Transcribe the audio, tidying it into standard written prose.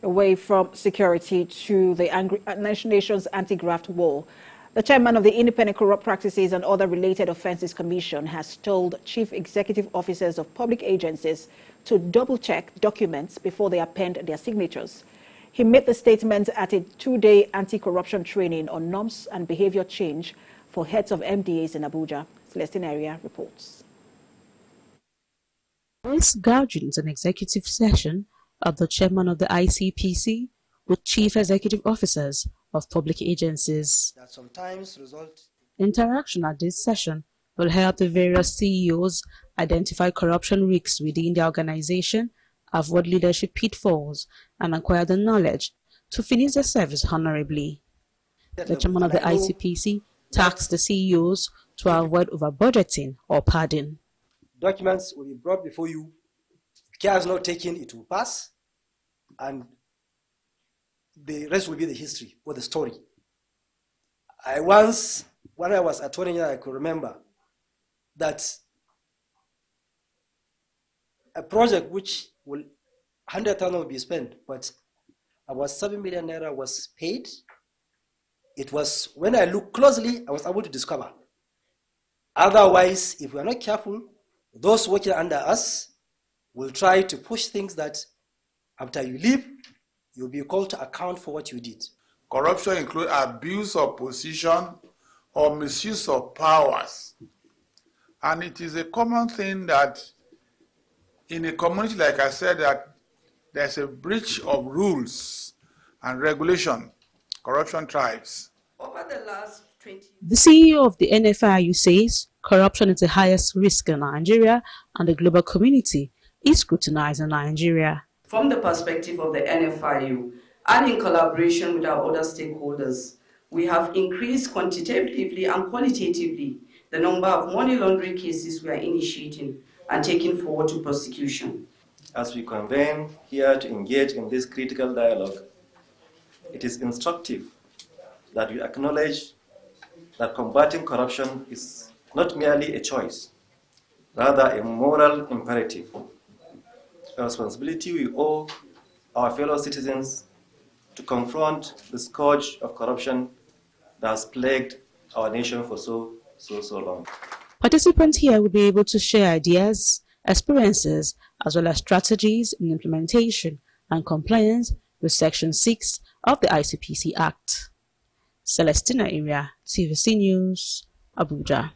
away from security to the nation's anti-graft war. The chairman of the Independent Corrupt Practices and Other Related Offences Commission has told chief executive officers of public agencies to double-check documents before they append their signatures. He made the statement at a two-day anti-corruption training on norms and behavior change for heads of MDAs in Abuja. Celestine Area reports. Once gouging an executive session of the chairman of the ICPC with chief executive officers of public agencies. That sometimes result. Interaction at this session will help the various CEOs identify corruption risks within the organization, avoid leadership pitfalls, and acquire the knowledge to finish their service honorably. The chairman of the ICPC tasked the CEOs to avoid over-budgeting or padding. Documents will be brought before you. Care is not taken, it will pass, and the rest will be the history or the story. When I was attorney general, I could remember that a project which will 100,000 will be spent, but about 7 million naira was paid. It was, when I looked closely, I was able to discover. Otherwise, if we are not careful, those working under us will try to push things that after you leave, you'll be called to account for what you did. Corruption includes abuse of position or misuse of powers. And it is a common thing that in a community, like I said, that there's a breach of rules and regulation. Corruption thrives. Over the last 20 years, the CEO of the NFIU says corruption is the highest risk in Nigeria and the global community is scrutinizing Nigeria. From the perspective of the NFIU and in collaboration with our other stakeholders, we have increased quantitatively and qualitatively the number of money laundering cases we are initiating and taking forward to prosecution. As we convene here to engage in this critical dialogue, it is instructive that we acknowledge that combating corruption is not merely a choice, rather a moral imperative, a responsibility we owe our fellow citizens to confront the scourge of corruption that has plagued our nation for so long. Participants here will be able to share ideas, experiences, as well as strategies in implementation and compliance with Section 6 of the ICPC Act. Celestina Area, TVC News, Abuja.